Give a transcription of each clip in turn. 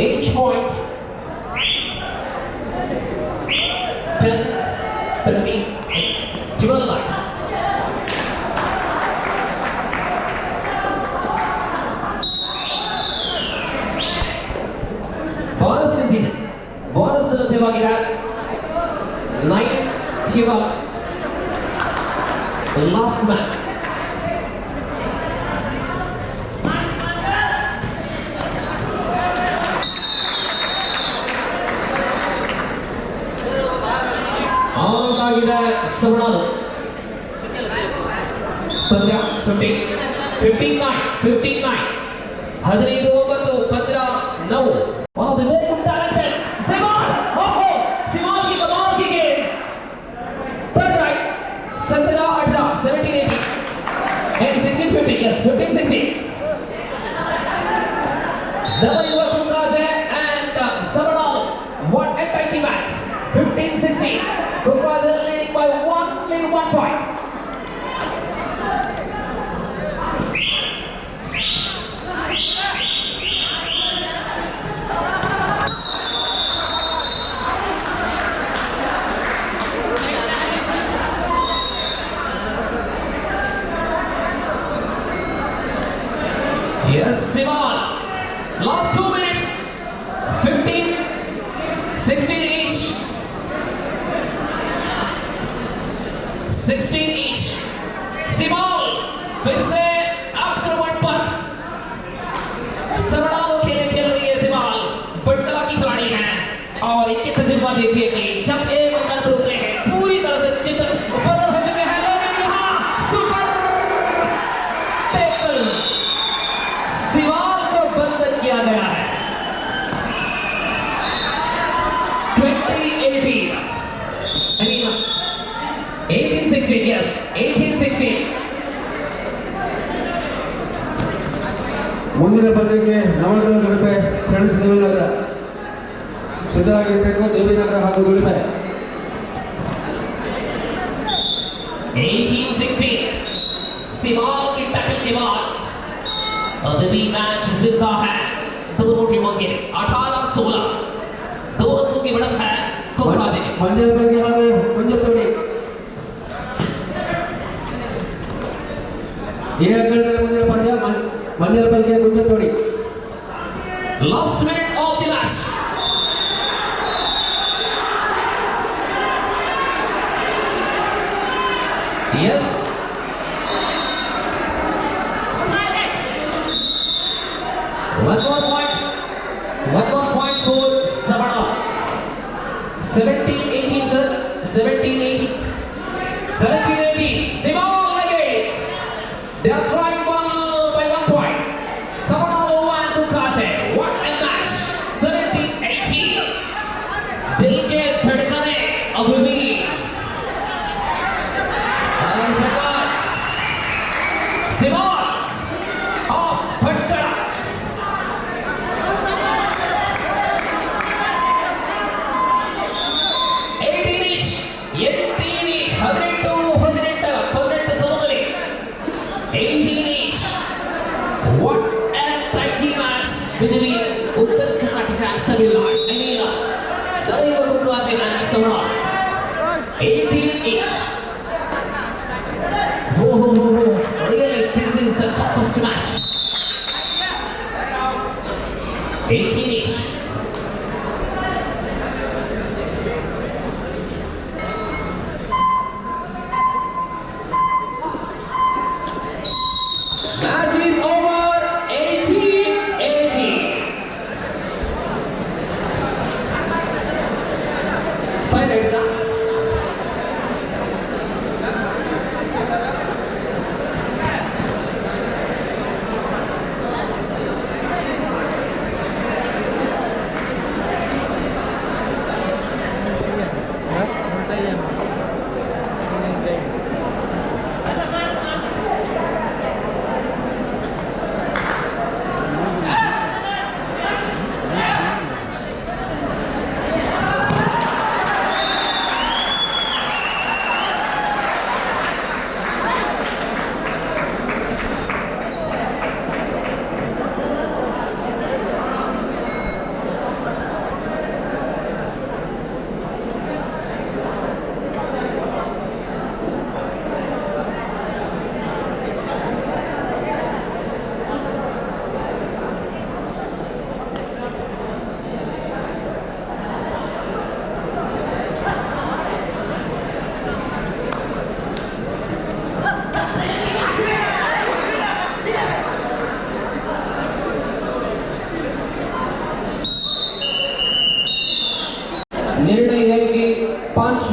Each point 10, 13, 12 line. Bonus conceded. Bonus ಲಭ್ಯವಾಗಿದೆ 9-12. The last match. Out ಆಗಿದೆ ಸವಣಾಲು. ಪಂದ್ಯ 15-9. 15-9. One of the very good talented Simon. Simon की कमाल की game. Third right. 17-18. 17-18. And 16-15. Yes, 15-16. Double Yuvarathna and Savanalu. What a tight match. 15-16. Kukaja leading by only 1 point. Yes, Simon. Last 2 minutes. 15-16 each. 16 each. Simon फिर से आक्रमण पर. सवणालो खेल रही है सिमाल. बटकला की खिलाड़ी है और इनके तजुर्बा देखिए कि जब एक रन रोकते हैं पूरी तरह से चित्र बदल हो चुके हैं. लेकिन यहाँ सुपर टैकल सिमाल को बंधन किया गया है. 20-18. I mean 18-16. Yes, 18-16. ಮುಂದಿನ ಪಂದ್ಯಕ್ಕೆ ನವನಗರ ಗಣಪೆ ಫ್ರೆಂಡ್ಸ್ ದೇವಿನಗರ ಸಿದ್ಧರಾಗಿರಬೇಕು. ದೇವಿನಗರ ಹಾಗೂ ಗುಳಿಮೆ 18-16. सिमाल के टैकल के बाद अभी मैच जिंदा है दोनों टीमों के. 18-16. 2 अंकों की बढ़त है कोकाजे. ಮಂಜಲ್ ಬಗ್ಗೆ ಹಾಗೂ ಕುಂಜತೋಡಿ ಈ ಅಂಕಣದಲ್ಲಿ ಮುಂದಿನ ಪಂದ್ಯ ಮಂಜಲ್ ಬಗ್ಗೆ ಕುಂಜತೋಡಿ. Last minute of the match. Yes. One more point for Savana. 17-18, sir. 17-18. 17-18. Simon again. They are trying one by 1 point. Savana and Dukase. What a match. 17-18. दिल के धड़कने अब भी. Simon off भटकड़ा. 18 each. 18 each. 18 ಸಮದಲ್ಲಿ. 18 each. What a tighty match between Uttar Karnataka and Tamil Nadu. I mean, Yuvarathna and Savana. 18 each. Really, this is the toughest match. 18 each. Match is over. 18-18. 5 reds, huh?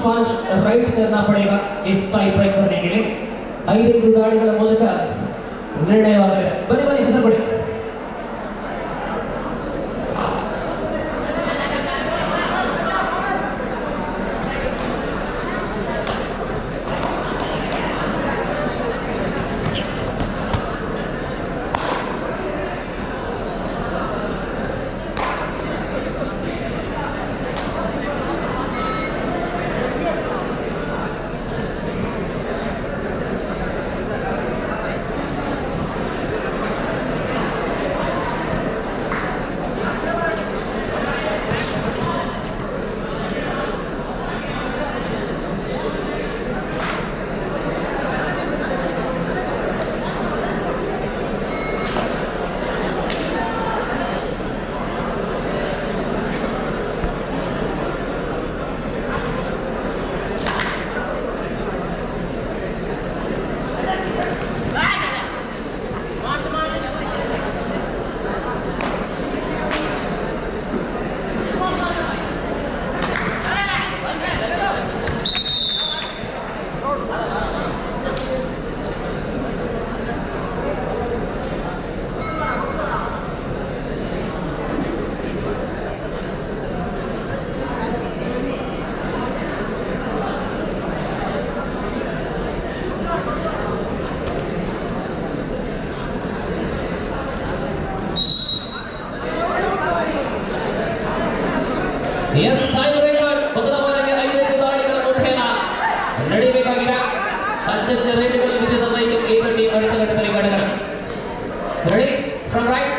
पांच ride करना पड़ेगा इस tie break करने के लिए 5 ದಾಳಿಗಳ ಮೂಲಕ ನಿರ್ಣಯವಾಗಿದೆ ಬನ್ನಿ ಬನ್ನಿ ಹೆಸರು ಕೊಡಿ Yes, time breaker. ಬದಲಾವಣೆಗೆ 5 ದಾಳಿಗಳ ಮುಖೇನ ನಡಿಬೇಕಾಗಿದೆ. ಅತ್ಯಂತ ರೇಟ್ಗಳು ಬಿದ್ದಿದ್ದ ಮೈಗೆ ಈ ಟೀಮ್ ಅಡಿತ ಘಟ್ಟದಲ್ಲಿ ಗಾಡಿಗಳ. Ready? From right.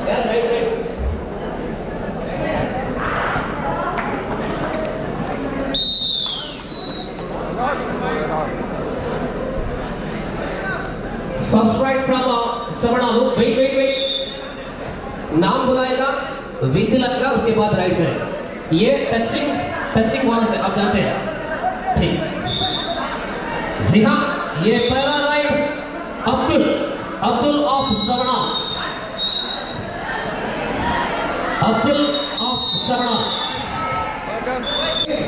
Yeah, right. First right from Savanalu. Wait. नाम बुलाएगा, विसिल लगेगा, उसके बाद राइट करें. ये टचिंग बोनस है, आप जानते हैं. ठीक. जी हाँ, ये पहला राइट अब्दुल ऑफ सवना. अब्दुल ऑफ सवना.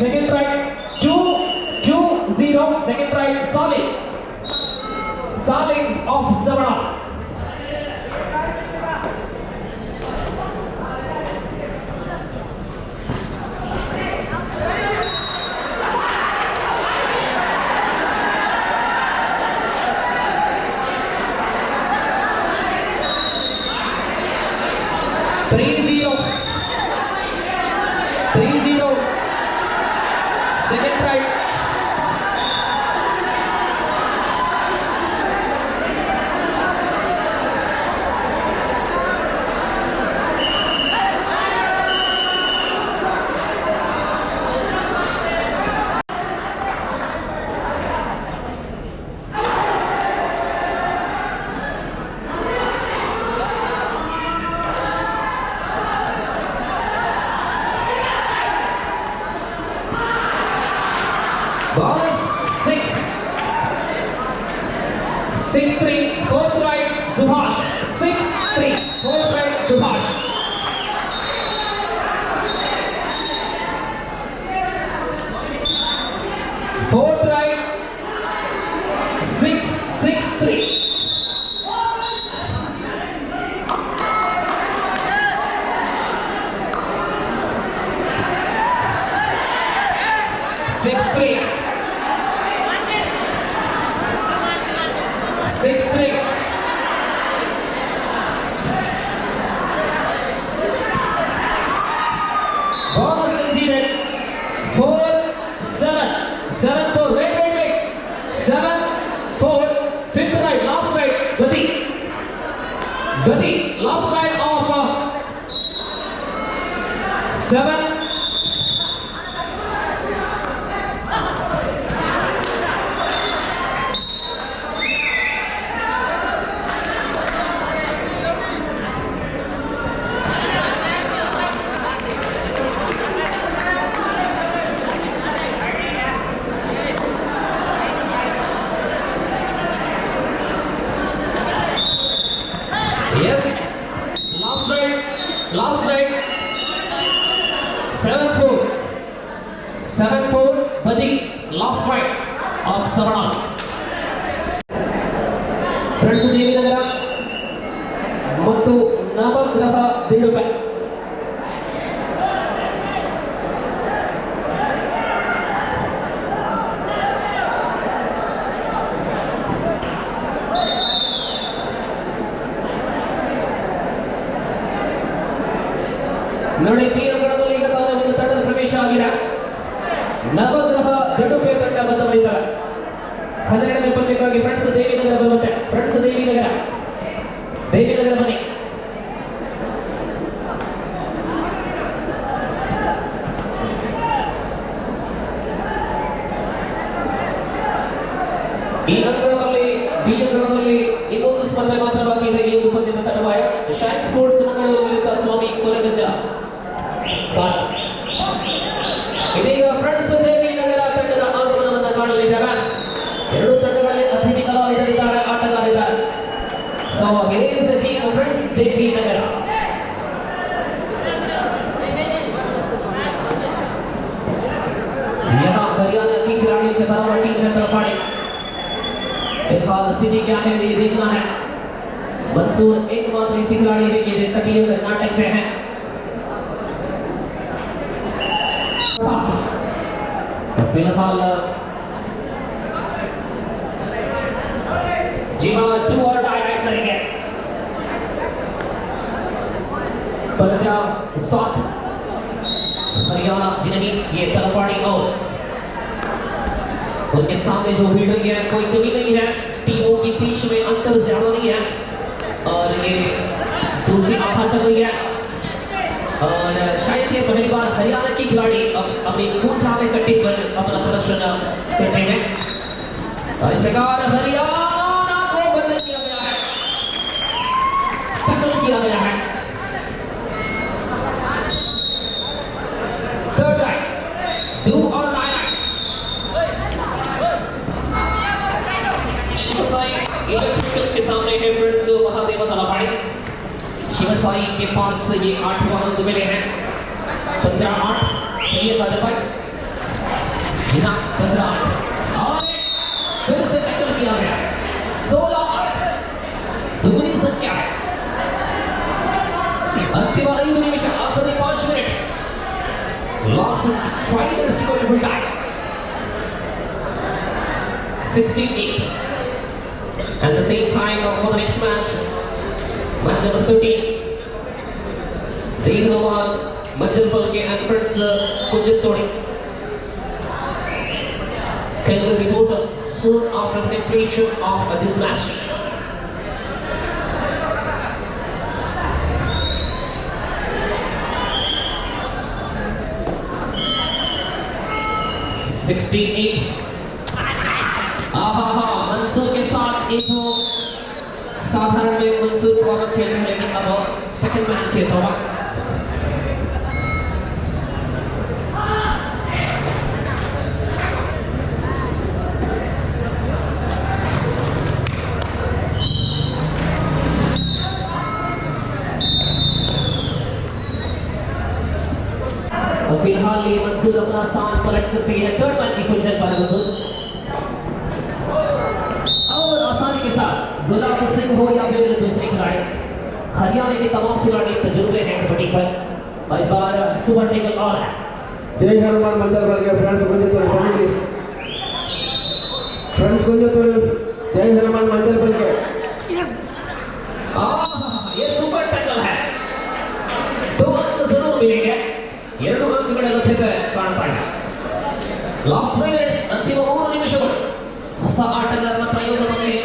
Second right Q0. Second right Salim of Savana. Second right. Bonus 6-3, fourth right Subhash. 6-3, fourth right Subhash. Fourth right 6-3. Six three. Bonus incident 4-7. 7-4. Wait. 7-4. Fifth right. Last right. Gati. Last right of 7. of Savanal. Friends, Devinagar ಮತ್ತು ನವಗ್ರಹ ದಿಡುಬೆ. ನೋಡಿ ತೀರಗಡದಲ್ಲಿ ಈಗ ತಾನೇ ಒಂದು ತಂಡದ ಪ್ರವೇಶ ಆಗಿದೆ. ನವಗ್ರಹ ದಿಡುಬೆ ತಂಡ ಬಂದವರಿದ್ದಾರೆ. 12ನೇ ಪಂದ್ಯಕ್ಕಾಗಿ ಫ್ರೆಂಡ್ಸ್ ದೇವಿನಗರ ಬರುತ್ತೆ. ಫ್ರೆಂಡ್ಸ್ ದೇವಿನಗರ ಬನ್ನಿ. ಈ ಅಂಕಣದಲ್ಲಿ ಬಿ ಅಂಕಣದಲ್ಲಿ ಇನ್ನೊಂದು ಸ್ಪರ್ಧೆ ಮಾತ್ರ ಬಾಕಿ ಇದೆ. ಈ ಒಂದು ಪಂದ್ಯದ ತಡವಾಯ ಶೈನ್ ಸ್ಪೋರ್ಟ್ಸ್ ಮಂಗಳೂರು ವಿರುದ್ಧ ಸ್ವಾಮಿ ಕೊಲೆಗಜ್ಜ. ಇದೀಗ ಫ್ರೆಂಡ್ಸ್ ದೇವಿನಗರ ತಂಡದ ಆಗಮನವನ್ನು ಕಾಣಲಿದ್ದಾರೆ. ಎರಡು ತಂಡಗಳಲ್ಲಿ ಅತಿಥಿ ಕಲಾವಿದರಿದ್ದಾರೆ, ಆಟಗಾರರಿದ್ದಾರೆ. So here is the team of friends Devinagar. यहाँ हरियाणा की खिलाड़ियों से बराबर टीम है तलपाड़ी. फिलहाल स्थिति क्या है ये देखना है. मंसूर एकमात्र ऐसी खिलाड़ी है कि तटीय कर्नाटक से है. फिलहाल जी हाँ 2 और डायरेक्ट करेंगे. 15-7 हरियाणा जिन्हें ये तलपाड़ी और उनके सामने जो भीड़ हुई है कोई कमी नहीं है. टीमों के बीच में अंतर ज्यादा नहीं है और ये दूसरी आधा चल रही है. और शायद ये पहली बार हरियाणा की खिलाड़ी अपनी पूंछा में कट्टी पर अपना प्रदर्शन करते हैं. और इस प्रकार हरियाणा को बदल किया गया है, टक्कर किया गया है. थर्ड राइट 2 और 9 शिवसाई इलेक्ट्रिकल्स के सामने है फ्रेंड्स महादेव तलापाड़ी. शिवसाई के पास ये 8वां अंक मिले हैं. 15-8 सही है कादिर भाई. जी हाँ 15-8 और फिर से टैकल किया गया. 16-8 दुगनी संख्या है. अंतिम 5 निमिष आखिरी 5 minute. Last 5 minutes to go to time. 16-8 at the same time for the next match. Match number 13. Jane Nawan, Manjal Palke and friends Kunjat Todi. Can we report soon after the completion of this match? Mansoor के साथ एक साधारण में Mansoor corner खेल रहे हैं लेकिन अब सेकंड मैन खेलता हुआ. फिलहाल ये मंसूर अपना स्थान पलट करते हैं. थर्ड मैन की पोजीशन पर मंसूर और आसानी के साथ गुलाब सिंह हो या फिर दूसरे खिलाड़ी. हरियाणा के तमाम खिलाड़ी तजुर्बे हैं कबड्डी पर और इस बार सुपर टेबल और है. जय हनुमान मंडल बल के फ्रेंड्स कुंजतोड़ी कमेटी. फ्रेंड्स कुंजतोड़ी जय हनुमान मंडल बल के. ये सुपर टैकल है. 2 अंक जरूर मिलेंगे. 2 ಅಂಕಗಳ ಲಭ್ಯತೆ ಕಾಣ್ತಾ ಇದೆ. ಲಾಸ್ಟ್ 3 minutes ಅಂತಿಮ 3 ನಿಮಿಷಗಳು. ಹೊಸ ಆಟಗಾರನ ಪ್ರಯೋಗದಲ್ಲಿ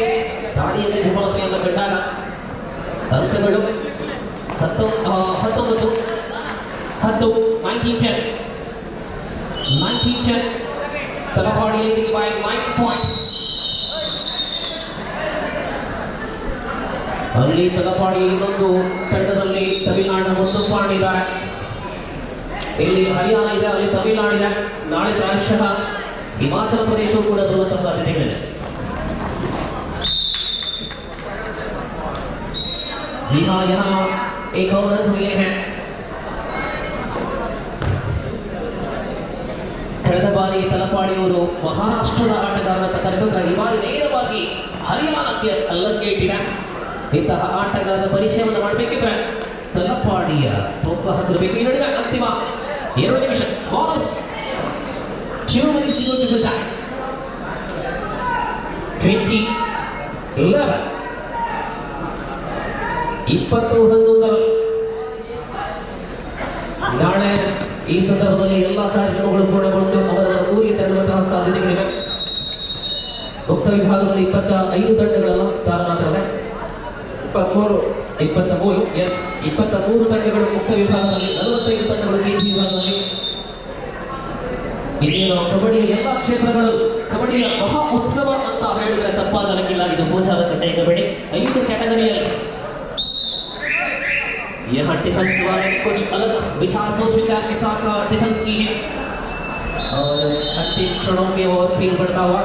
ದಾಳಿಯಲ್ಲಿ ವಿಫಲತೆಯನ್ನು ಕಂಡಾಗ ಅಂಕಗಳು 19-10 Talapady leading by 9 points. ಅಲ್ಲಿ ತಲಪಾಡಿ ಇನ್ನೊಂದು ತಂಡದಲ್ಲಿ ತಮಿಳುನಾಡು 1 ಪಾಯಿಂಟ್ ಇದ್ದಾರೆ. ಇಲ್ಲಿ ಹರಿಯಾಣ ಇದೆ, ಅಲ್ಲಿ ತಮಿಳುನಾಡು ಇದೆ. ನಾಳೆ ಪ್ರಾಯಶಃ हिमाचल प्रदेश ಕೂಡ ಬರುವಂತ ಸಾಧ್ಯತೆಗಳಿದೆ. जी हाँ, यहाँ एक और अंक मिले हैं. ಕಳೆದ ಬಾರಿ ತಲಪಾಡಿಯವರು ಮಹಾರಾಷ್ಟ್ರದ ಆಟಗಾರನ ಕಾರ್ಯತಂತ್ರ ಈ ಬಾರಿ ನೇರವಾಗಿ ಹರಿಯಾಣಕ್ಕೆ ಲಗ್ಗೆ ಇಟ್ಟಿದೆ. ಇಂತಹ ಆಟಗಾರರ ಪರಿಚಯವನ್ನು ಮಾಡಬೇಕಿದ್ರೆ ತಲಪಾಡಿಯ ಪ್ರೋತ್ಸಾಹ ತರಬೇಕು. ಈ ನಡುವೆ ಅಂತಿಮ 2 ನಿಮಿಷ bonus 2 minutes to go to full time. 20-11 20-11 ನಾಳೆ ಈ ಸಂದರ್ಭದಲ್ಲಿ ಎಲ್ಲಾ ಕಾರ್ಯಕ್ರಮಗಳು ಪೂರ್ಣಗೊಂಡು ಅವರ ಊರಿಗೆ ತೆರಳುವಂತಹ ಸಾಧ್ಯತೆಗಳಿವೆ. ಮುಕ್ತ ವಿಭಾಗದಲ್ಲಿ 25 ತಂಡಗಳನ್ನು ತಾರಲಾಗುತ್ತದೆ. 23 ಎಸ್ 23 ತಂಡಗಳು ಮುಕ್ತ ವಿಭಾಗದಲ್ಲಿ, 45 ತಂಡಗಳು ಕೆಜಿ ವಿಭಾಗದಲ್ಲಿ. ಇನ್ನೇನು ಕಬಡ್ಡಿಯ ಎಲ್ಲ ಕ್ಷೇತ್ರಗಳು ಕಬಡ್ಡಿಯ ಮಹಾ ಉತ್ಸವ ಅಂತ ಹೇಳಿದ್ರೆ ತಪ್ಪಾಗಲಿಕ್ಕಿಲ್ಲ. ಇದು ಗೋಚಾರಕಟ್ಟೆ ಕಬಡ್ಡಿ 5 कैटेगरिಯಲ್ಲಿ. यहाँ डिफेंस वाले ने कुछ अलग सोच विचार के साथ डिफेंस की है और अंतिम क्षणों के ओर खेल बढ़ता हुआ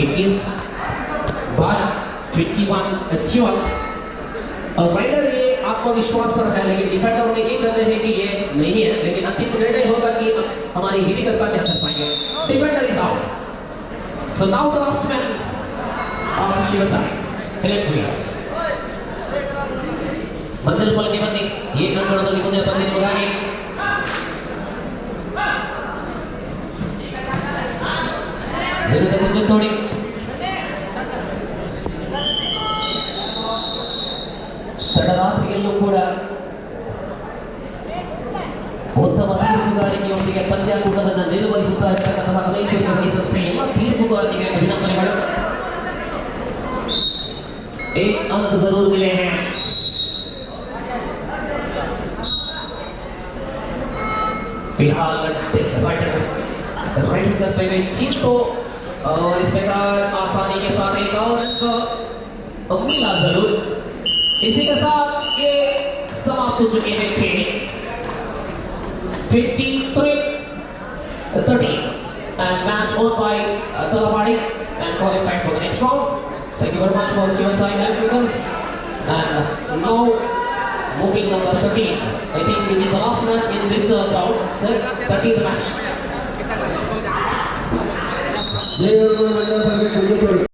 21-12 और राइडर ये आत्मविश्वास पर है, लेकिन डिफेंडर ने ये कर रहे हैं कि ये नहीं है, लेकिन अंतिम निर्णय होगा कि हमारी विधिकर्ता क्या कर पाएंगे. Defender is out. So now the last man of Shivasai. Electrics. मंजिल पल के बंदी ये कंकड़ದಲ್ಲಿ ಮುಂದೆ ಬಂದಿರುವುದಾಗಿ ವಿರುದ್ಧ ಮುಂಜೆ ತೋಡಿ ತಡರಾತ್ರಿಯಲ್ಲೂ ಕೂಡ ಉತ್ತಮ ತೀರ್ಪುಗಾರಿಕೆಯೊಂದಿಗೆ ಪಂದ್ಯಾಕೂಟವನ್ನು ನಿರ್ವಹಿಸುತ್ತಾ ಇರತಕ್ಕಂತಹ ಮೈಸೂರು ಕಬಡ್ಡಿ ಸಂಸ್ಥೆ ಎಲ್ಲ ತೀರ್ಪುಗಾರರಿಗೆ ಅಭಿನಂದನೆಗಳು. 1 अंक जरूर मिले हैं. फिलहाल राइड करते हुए चीन तो इस प्रकार आसानी के साथ एक और अंक मिला जरूर. इसी के साथ ये समाप्त हो चुके हैं खेल 53-13 and match won by Talapady and qualified for the next round. Thank you very much for Shivasai Electricals. And now moving number 13. I think this is the last match in this round. Sir, 13th match.